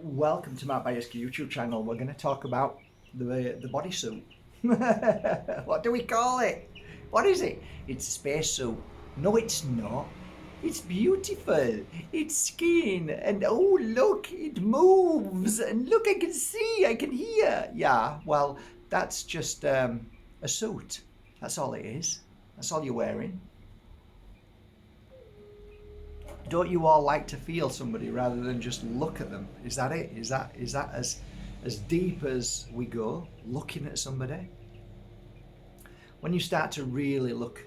Welcome to my Bajerski YouTube channel. We're going to talk about the bodysuit. What do we call it? What is it? It's a spacesuit. No, it's not. It's beautiful. It's skiing, and oh look, it moves, and look, I can see, I can hear. Yeah, well, that's just a suit. That's all it is. That's all you're wearing. Don't you all like to feel somebody rather than just look at them? Is that it? Is that as deep as we go, looking at somebody? When you start to really look,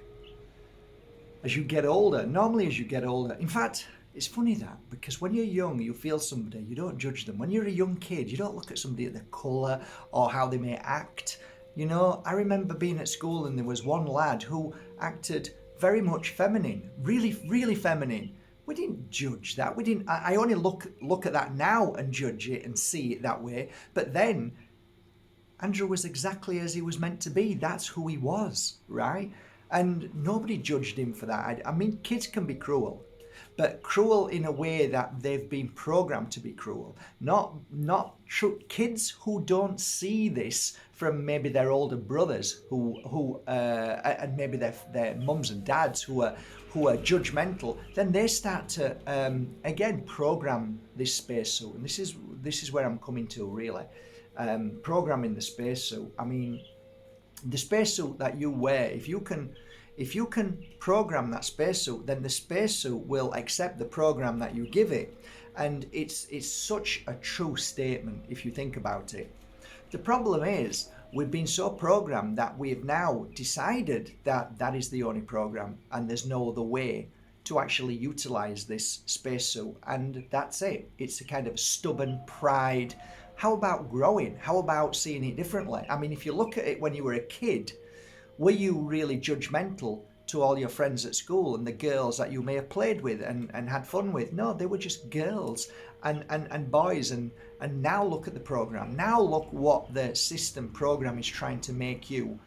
as you get older, normally as you get older, in fact, it's funny that, because when you're young, you feel somebody, you don't judge them. When you're a young kid, you don't look at somebody at their colour or how they may act. You know, I remember being at school and there was one lad who acted very much feminine, really feminine. We didn't judge that. We didn't. I only look at that now and judge it and see it that way. But then Andrew was exactly as he was meant to be. That's who he was, right? And nobody judged him for that. I mean, kids can be cruel, but cruel in a way that they've been programmed to be cruel. Not true. Kids who don't see this from maybe their older brothers who and maybe their mums and dads who are judgmental, then they start to again program this spacesuit. And this is where I'm coming to really. Programming the spacesuit. I mean, the spacesuit that you wear, if you can program that spacesuit, then the spacesuit will accept the program that you give it. And it's such a true statement if you think about it. The problem is we've been so programmed that we've now decided that that is the only program and there's no other way to actually utilize this spacesuit. And that's it. It's a kind of stubborn pride. How about growing? How about seeing it differently? I mean, if you look at it when you were a kid, were you really judgmental to all your friends at school and the girls that you may have played with and had fun with? No, they were just girls and boys. And now look at the program. Now look what the system program is trying to make you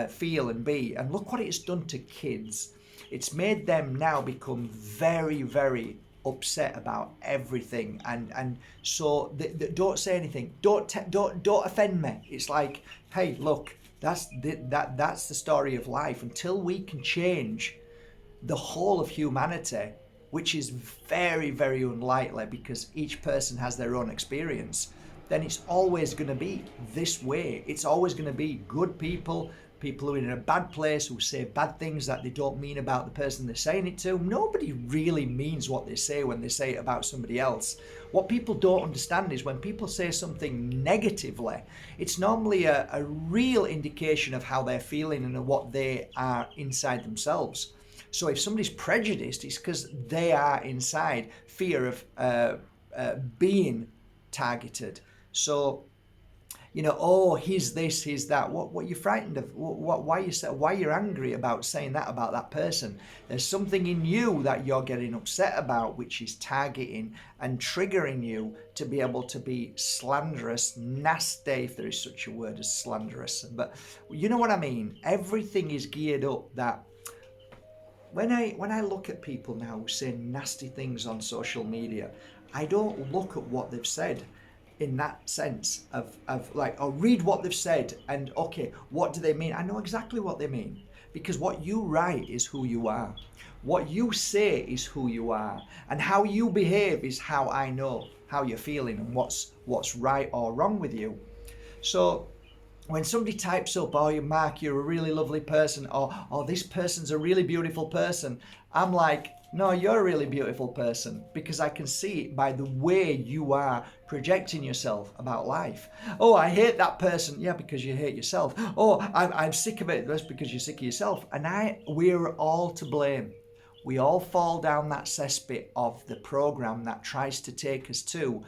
feel and be. And look what it's done to kids. It's made them now become very upset about everything, and so they don't say anything. Don't offend me. It's like, hey, look, that's the story of life. Until we can change the whole of humanity, which is very unlikely because each person has their own experience, then it's always going to be this way. It's always going to be good people who are in a bad place, who say bad things that they don't mean about the person they're saying it to. Nobody really means what they say when they say it about somebody else. What people don't understand is when people say something negatively, it's normally a real indication of how they're feeling and what they are inside themselves. So if somebody's prejudiced, it's because they are inside fear of being targeted. So, you know, oh, he's this, he's that. What you're frightened of? Why you're angry about saying that about that person? There's something in you that you're getting upset about, which is targeting and triggering you to be able to be slanderous, nasty, if there is such a word as slanderous. But you know what I mean? Everything is geared up that when I look at people now who say nasty things on social media, I don't look at what they've said in that sense of like, I'll read what they've said and okay, what do they mean? I know exactly what they mean, because what you write is who you are. What you say is who you are, and how you behave is how I know how you're feeling and what's right or wrong with you. So when somebody types up, oh, Mark, you're a really lovely person, or oh, this person's a really beautiful person, I'm like, no, you're a really beautiful person, because I can see it by the way you are projecting yourself about life. Oh, I hate that person. Yeah, because you hate yourself. Oh, I'm sick of it. That's because you're sick of yourself. And we're all to blame. We all fall down that cesspit of the program that tries to take us to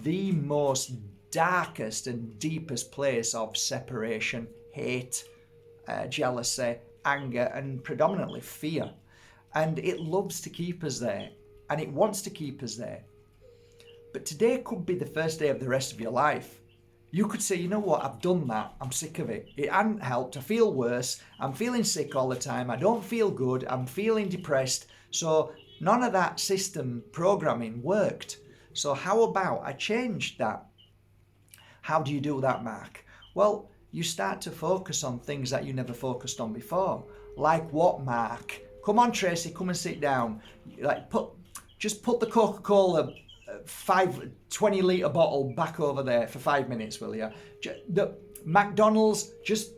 the most darkest and deepest place of separation, hate, jealousy, anger, and predominantly fear. And it loves to keep us there, and it wants to keep us there. But today could be the first day of the rest of your life. You could say, you know what, I've done that, I'm sick of it. It hasn't helped, I feel worse, I'm feeling sick all the time, I don't feel good, I'm feeling depressed. So none of that system programming worked. So how about I change that? How do you do that, Mark? Well, you start to focus on things that you never focused on before. Like what, Mark? Come on, Tracy, come and sit down. Like just put the Coca-Cola 20 litre bottle back over there for 5 minutes, will you? The McDonald's, just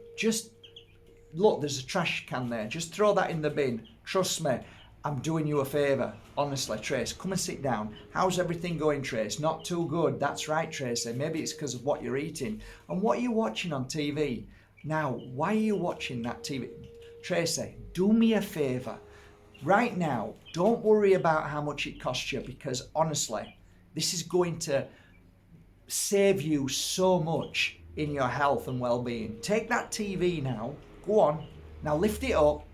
look, there's a trash can there. Just throw that in the bin. Trust me, I'm doing you a favour. Honestly, Trace, come and sit down. How's everything going, Trace? Not too good. That's right, Tracy. Maybe it's because of what you're eating. And what are you watching on TV? Now, why are you watching that TV? Tracy, do me a favour. Right now, don't worry about how much it costs you, because honestly, this is going to save you so much in your health and well-being. Take that TV now. Go on. Now lift it up.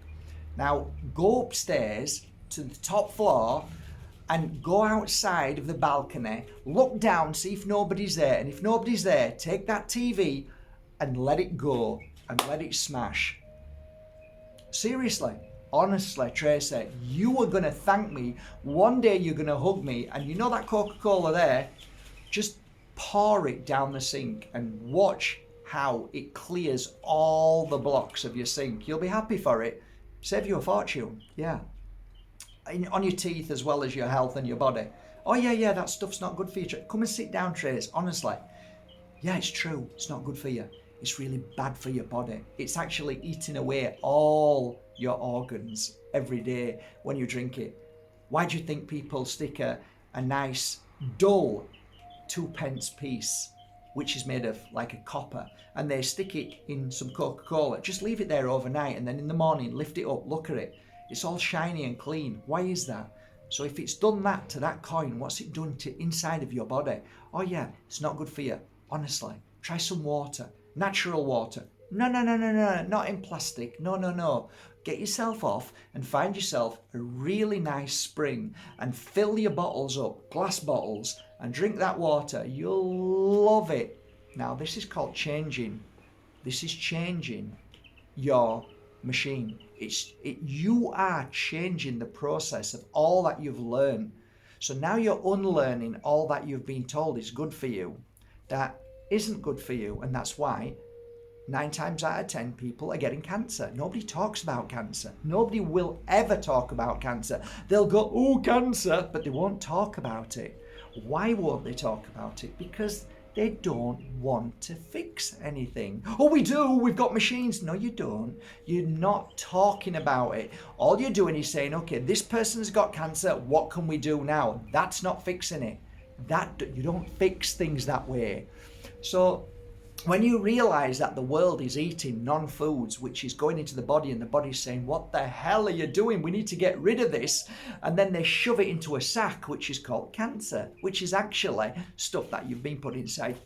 Now go upstairs to the top floor and go outside of the balcony. Look down, see if nobody's there. And if nobody's there, take that TV and let it go and let it smash. Seriously, honestly, Tracy, you are going to thank me. One day you're going to hug me, and you know that Coca-Cola there? Just pour it down the sink and watch how it clears all the blocks of your sink. You'll be happy for it. Save you a fortune. Yeah. On your teeth as well as your health and your body. Oh yeah, that stuff's not good for you. Come and sit down, Trace. Honestly. Yeah, it's true. It's not good for you. It's really bad for your body. It's actually eating away all your organs every day when you drink it. Why do you think people stick a nice, dull 2p piece, which is made of like a copper, and they stick it in some Coca-Cola? Just leave it there overnight, and then in the morning lift it up, look at it. It's all shiny and clean. Why is that? So if it's done that to that coin, what's it done to inside of your body? Oh yeah, it's not good for you. Honestly, try some water, natural water. No, not in plastic. No. Get yourself off and find yourself a really nice spring and fill your bottles up, glass bottles, and drink that water. You'll love it. Now, this is called changing. This is changing your machine. You are changing the process of all that you've learned. So now you're unlearning all that you've been told is good for you that isn't good for you, and that's why 9 times out of 10 people are getting cancer. Nobody talks about cancer. Nobody will ever talk about cancer. They'll go, oh, cancer, but they won't talk about it. Why won't they talk about it? Because they don't want to fix anything. Oh, we do. We've got machines. No, you don't. You're not talking about it. All you're doing is saying, okay, this person's got cancer. What can we do now? That's not fixing it. You don't fix things that way. So when you realize that the world is eating non-foods, which is going into the body, and the body's saying, what the hell are you doing? We need to get rid of this. And then they shove it into a sack, which is called cancer, which is actually stuff that you've been put inside.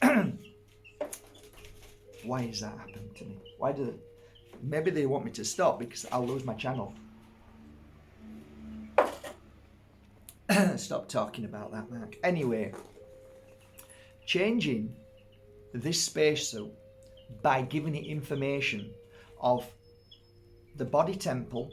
Why has that happened to me? Maybe they want me to stop because I'll lose my channel. Stop talking about that, Mark. Anyway, changing this spacesuit by giving it information of the body temple,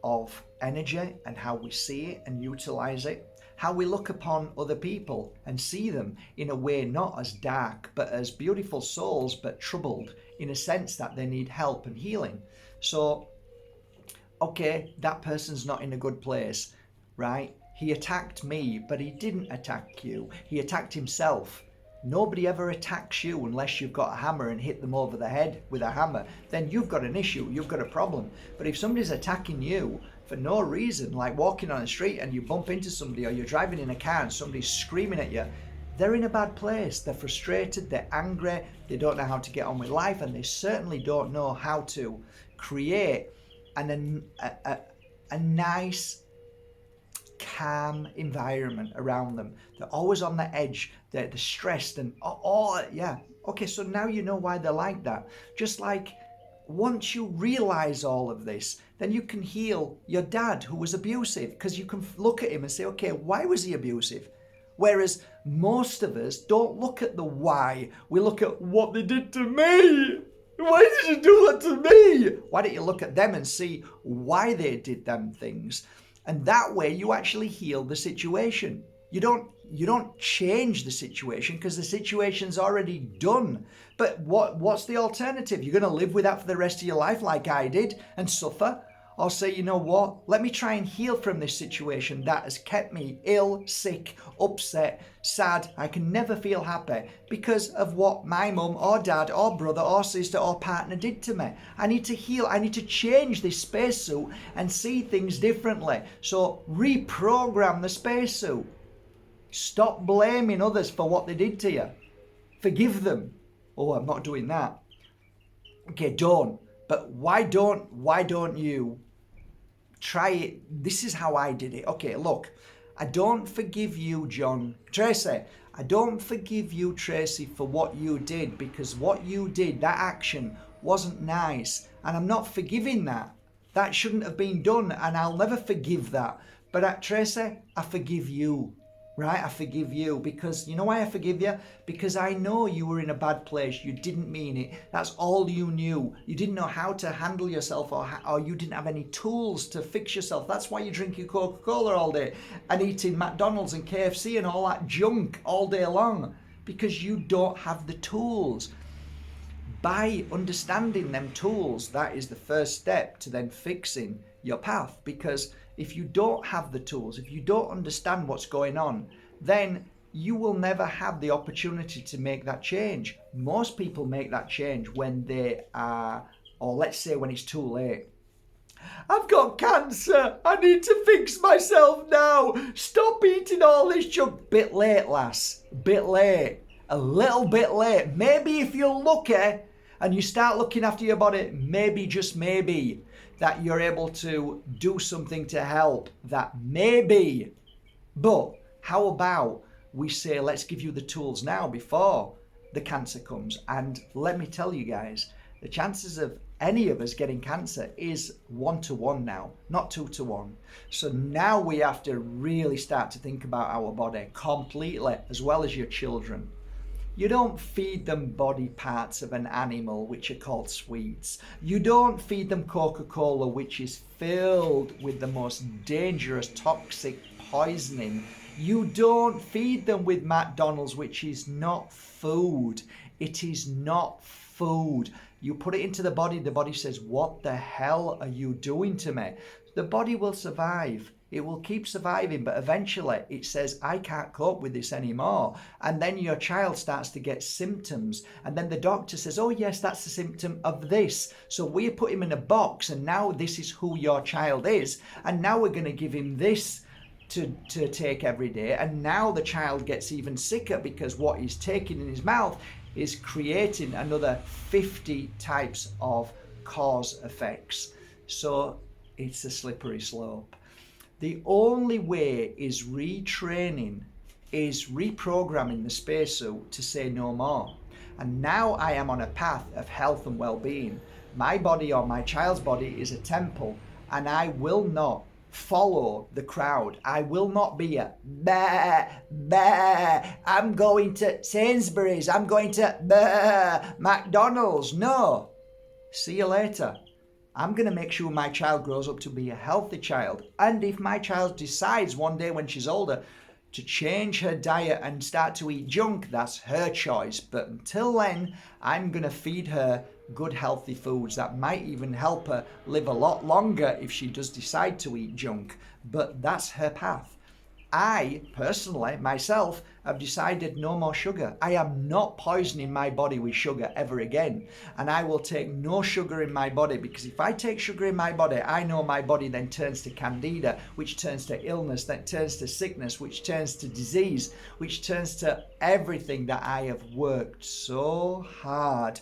of energy and how we see it and utilize it, how we look upon other people and see them in a way not as dark but as beautiful souls, but troubled in a sense that they need help and healing. So okay, that person's not in a good place, right? He attacked me, but he didn't attack you. He attacked himself. Nobody ever attacks you unless you've got a hammer and hit them over the head with a hammer. Then you've got an issue, you've got a problem. But if somebody's attacking you for no reason, like walking on the street and you bump into somebody, or you're driving in a car and somebody's screaming at you, they're in a bad place. They're frustrated, they're angry, they don't know how to get on with life, and they certainly don't know how to create a nice, calm environment around them. They're always on the edge, they're stressed and okay, so now you know why they're like that. Just like once you realize all of this, then you can heal your dad who was abusive, because you can look at him and say, okay, why was he abusive? Whereas most of us don't look at the why, we look at what they did to me. Why did you do that to me? Why don't you look at them and see why they did them things? And that way you actually heal the situation. You don't you don't change the situation because the situation's already done. But what's the alternative? You're going to live with that for the rest of your life like I did and suffer? Or say, you know what, let me try and heal from this situation that has kept me ill, sick, upset, sad. I can never feel happy because of what my mum or dad or brother or sister or partner did to me. I need to heal. I need to change this spacesuit and see things differently. So reprogram the spacesuit. Stop blaming others for what they did to you. Forgive them. Oh, I'm not doing that. Okay, don't. But why don't you try it? This is how I did it. Okay, look, I don't forgive you, Tracy. I don't forgive you, Tracy, for what you did, because what you did, that action, wasn't nice. And I'm not forgiving that. That shouldn't have been done, and I'll never forgive that. But Tracy, I forgive you. Right? I forgive you because, you know why I forgive you? Because I know you were in a bad place. You didn't mean it. That's all you knew. You didn't know how to handle yourself, or you didn't have any tools to fix yourself. That's why you're drinking Coca-Cola all day and eating McDonald's and KFC and all that junk all day long, because you don't have the tools. By understanding them tools, that is the first step to then fixing your path. Because if you don't have the tools, if you don't understand what's going on, then you will never have the opportunity to make that change. Most people make that change when they are, or let's say when it's too late. I've got cancer. I need to fix myself now. Stop eating all this junk. Bit late, lass. Bit late. A little bit late. Maybe if you're lucky and you start looking after your body, maybe, just maybe, that you're able to do something to help. That maybe. But how about we say, let's give you the tools now before the cancer comes. And let me tell you guys, the chances of any of us getting cancer is 1-to-1 now, not 2-to-1. So now we have to really start to think about our body completely, as well as your children. You don't feed them body parts of an animal, which are called sweets. You don't feed them Coca-Cola, which is filled with the most dangerous, toxic poisoning. You don't feed them with McDonald's, which is not food. It is not food. You put it into the body says, what the hell are you doing to me? The body will survive. It will keep surviving, but eventually it says, I can't cope with this anymore. And then your child starts to get symptoms. And then the doctor says, oh yes, that's the symptom of this. So we put him in a box, and now this is who your child is. And now we're going to give him this to take every day. And now the child gets even sicker because what he's taking in his mouth is creating another 50 types of cause effects. So it's a slippery slope. The only way is retraining, is reprogramming the spacesuit to say no more. And now I am on a path of health and well-being. My body, or my child's body, is a temple, and I will not follow the crowd. I will not be a bah, bah, I'm going to Sainsbury's, I'm going to McDonald's. No. See you later. I'm going to make sure my child grows up to be a healthy child. And if my child decides one day when she's older to change her diet and start to eat junk, that's her choice. But until then, I'm going to feed her good, healthy foods that might even help her live a lot longer if she does decide to eat junk. But that's her path. I, personally, myself, have decided no more sugar. I am not poisoning my body with sugar ever again. And I will take no sugar in my body, because if I take sugar in my body, I know my body then turns to candida, which turns to illness, that turns to sickness, which turns to disease, which turns to everything that I have worked so hard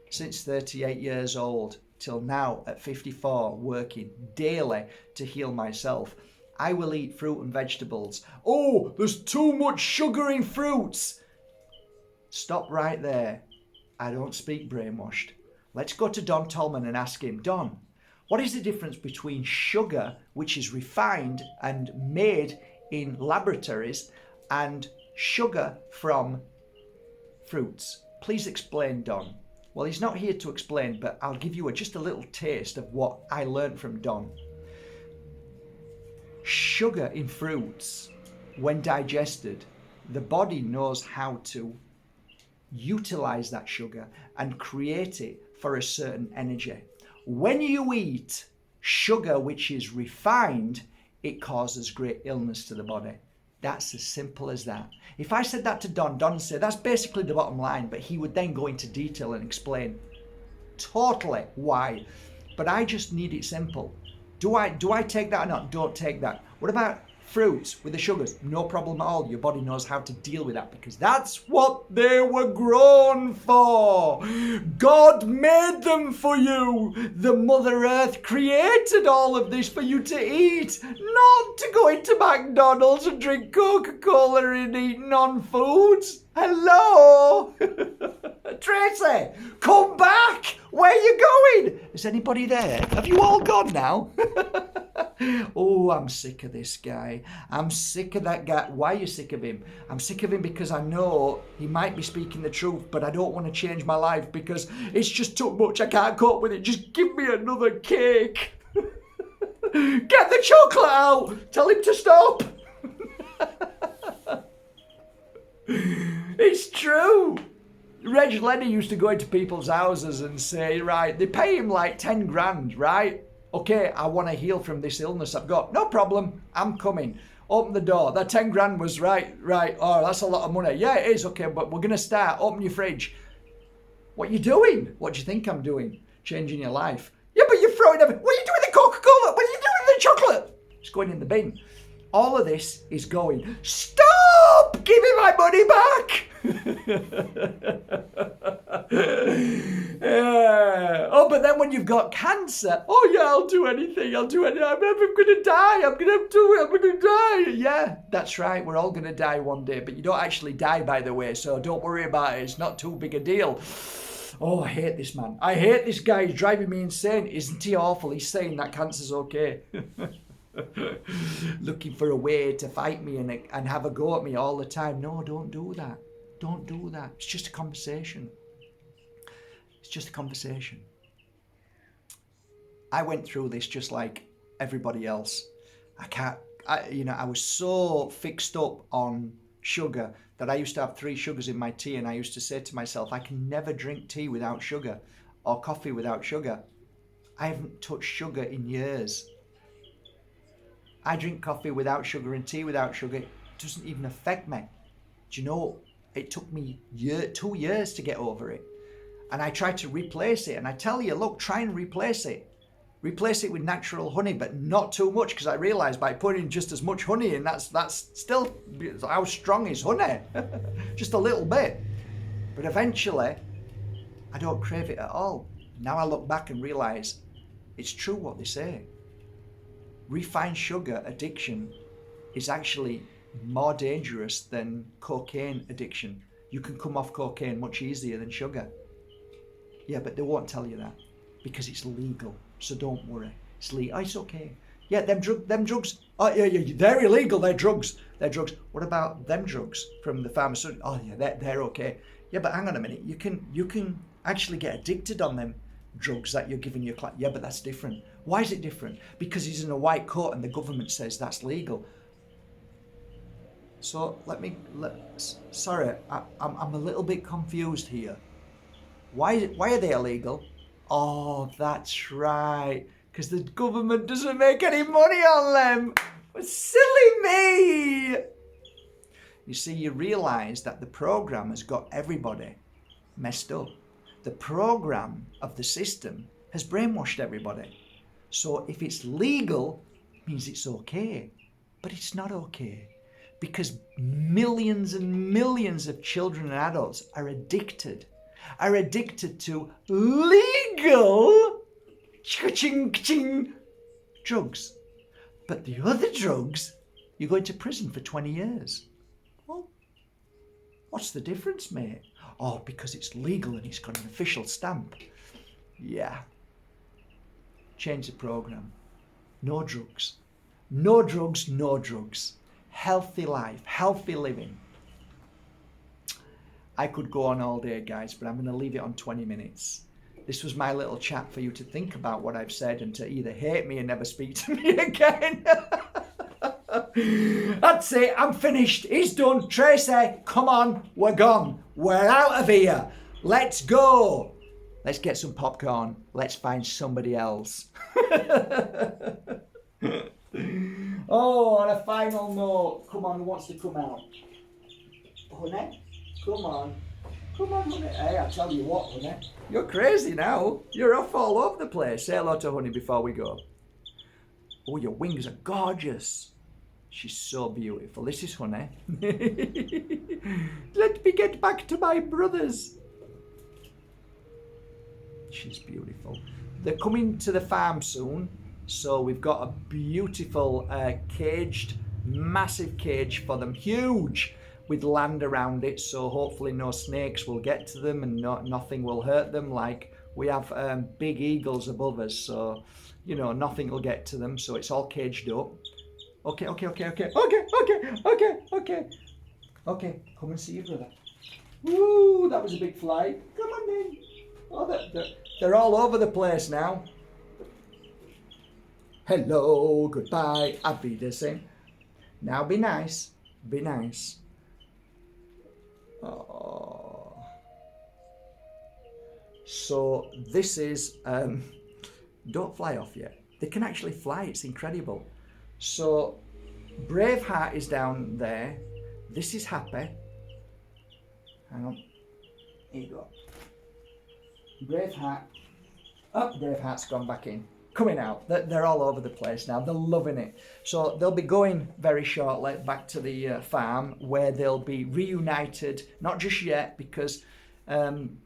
since 38 years old till now at 54, working daily to heal myself. I will eat fruit and vegetables. Oh, there's too much sugar in fruits. Stop right there. I don't speak brainwashed. Let's go to Don Tolman and ask him, Don, what is the difference between sugar, which is refined and made in laboratories, and sugar from fruits? Please explain, Don. Well, he's not here to explain, but I'll give you just a little taste of what I learned from Don. Sugar in fruits, when digested, the body knows how to utilize that sugar and create it for a certain energy. When you eat sugar which is refined, it causes great illness to the body. That's as simple as that. If I said that to Don would say that's basically the bottom line, but he would then go into detail and explain totally why. But I just need it simple. Do I take that or not? Don't take that. What about fruits with the sugars? No problem at all. Your body knows how to deal with that because that's what they were grown for. God made them for you. The Mother Earth created all of this for you to eat, not to go into McDonald's and drink Coca-Cola and eat non-foods. Hello? Tracy, come back. Where are you going? Is anybody there? Have you all gone now? Oh, I'm sick of this guy. I'm sick of that guy. Why are you sick of him? I'm sick of him because I know he might be speaking the truth, but I don't want to change my life because it's just too much. I can't cope with it. Just give me another cake. Get the chocolate out. Tell him to stop. It's true. Reg Lenny used to go into people's houses and say, right, they pay him like 10 grand, right? Okay, I want to heal from this illness I've got. No problem, I'm coming. Open the door. That 10 grand was right. Oh, that's a lot of money. Yeah, it is, okay, but we're going to start. Open your fridge. What are you doing? What do you think I'm doing? Changing your life. Yeah, but you're throwing everything. What are you doing with the Coca-Cola? What are you doing with the chocolate? It's going in the bin. All of this is going, stop! Give me my money back! Yeah. Oh, but then when you've got cancer, oh yeah, I'll do anything. I'm going to die. I'm going to die. Yeah, that's right. We're all going to die one day, but you don't actually die, by the way, so don't worry about it. It's not too big a deal. Oh, I hate this man. I hate this guy. He's driving me insane. Isn't he awful? He's saying that cancer's okay. Looking for a way to fight me and have a go at me all the time. No, don't do that. Don't do that. It's just a conversation. It's just a conversation. I went through this just like everybody else. I was so fixed up on sugar that I used to have 3 sugars in my tea, and I used to say to myself, I can never drink tea without sugar or coffee without sugar. I haven't touched sugar in years. I drink coffee without sugar and tea without sugar. It doesn't even affect me. Do you know, it took me 2 years to get over it. And I tried to replace it. And I tell you, look, try and replace it. Replace it with natural honey, but not too much, because I realised by putting just as much honey in, that's still, how strong is honey? Just a little bit. But eventually, I don't crave it at all. Now I look back and realise it's true what they say. Refined sugar addiction is actually more dangerous than cocaine addiction. You can come off cocaine much easier than sugar. Yeah, but they won't tell you that because it's legal. So don't worry. It's legal. Oh, it's okay. Yeah, them drugs. Oh, yeah, they're illegal. They're drugs. What about them drugs from the pharmaceutical? Oh, yeah, they're okay. Yeah, but hang on a minute. You can actually get addicted on them drugs that you're giving your client. Yeah, but that's different. Why is it different? Because he's in a white coat and the government says that's legal. So sorry, I'm a little bit confused here. Why are they illegal? Oh, that's right. Because the government doesn't make any money on them. Silly me. You see, you realise that the program has got everybody messed up. The program of the system has brainwashed everybody. So if it's legal, it means it's okay. But it's not okay. Because millions and millions of children and adults are addicted to legal drugs. But the other drugs, you go into prison for 20 years. Well, what's the difference, mate? Oh, because it's legal and it's got an official stamp. Yeah. Change the program. No drugs. No drugs, no drugs. Healthy life, healthy living. I could go on all day, guys, but I'm going to leave it on 20 minutes. This was my little chat for you to think about what I've said and to either hate me and never speak to me again That's it, I'm finished. He's done. Tracy, come on, we're gone. We're out of here. Let's go. Let's get some popcorn. Let's find somebody else. Oh, on a final note, come on, who wants to come out? Honey, come on. Come on, honey. Hey, I tell you what, honey. You're crazy now. You're off all over the place. Say hello to honey before we go. Oh, your wings are gorgeous. She's so beautiful. This is honey. Let me get back to my brothers. She's beautiful. They're coming to the farm soon. So we've got a beautiful caged, massive cage for them. Huge. With land around it, so hopefully no snakes will get to them and nothing will hurt them. Like we have big eagles above us, so you know nothing will get to them. So it's all caged up. Okay. Come and see your brother. Woo, that was a big flight. Come on in. Oh, they're all over the place now. Hello, goodbye, auf Wiedersehen. Now be nice. Be nice. Oh. So this is don't fly off yet. They can actually fly, it's incredible. So Braveheart is down there. This is Happy. Hang on. Here you go. Braveheart. Oh, Braveheart's gone back in. Coming out. They're all over the place now. They're loving it. So they'll be going very shortly back to the farm where they'll be reunited. Not just yet because mum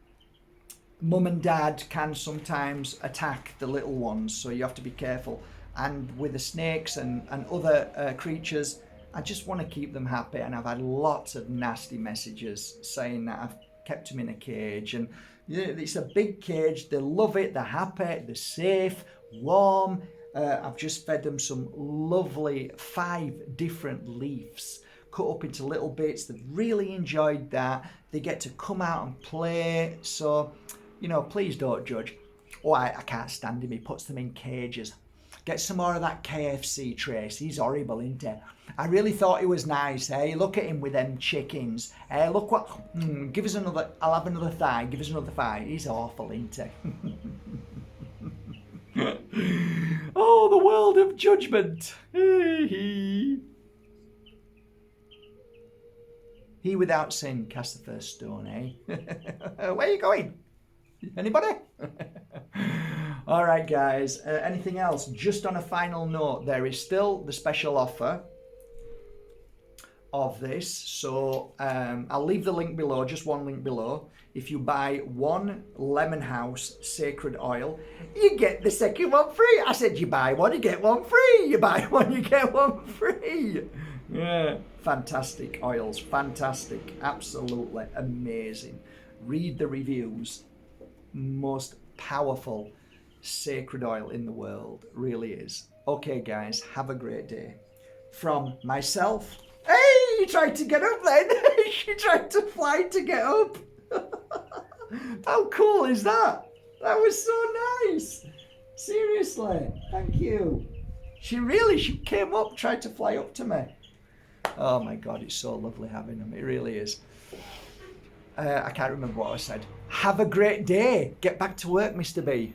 and dad can sometimes attack the little ones. So you have to be careful. And with the snakes and other creatures, I just want to keep them happy. And I've had lots of nasty messages saying that I've kept them in a cage. And it's a big cage. They love it. They're happy. They're safe. Warm. I've just fed them some lovely 5 different leaves cut up into little bits. They've really enjoyed that. They get to come out and play. So, you know, please don't judge. Oh, I can't stand him. He puts them in cages. Get some more of that KFC, Trace. He's horrible, isn't he? I really thought he was nice. Hey, look at him with them chickens. Hey, look what. Give us another. I'll have another thigh. Give us another thigh. He's awful, isn't he? Oh, the world of judgment. He without sin cast the first stone, eh? Where are you going? Anybody? All right, guys. Anything else? Just on a final note, there is still the special offer of this. So I'll leave the link below, just one link below. If you buy 1 Lemon House Sacred Oil, you get the second one free. I said you buy one, you get one free. You buy one, you get one free. Yeah, fantastic oils, fantastic, absolutely amazing. Read the reviews. Most powerful sacred oil in the world, really is. Okay, guys, have a great day. From myself. Hey, you tried to get up then. She tried to fly to get up. How cool is that? That was so nice. Seriously, thank you. She came up, tried to fly up to me. Oh my God, it's so lovely having them. It really is. I can't remember what I said. Have a great day. Get back to work, Mr. B.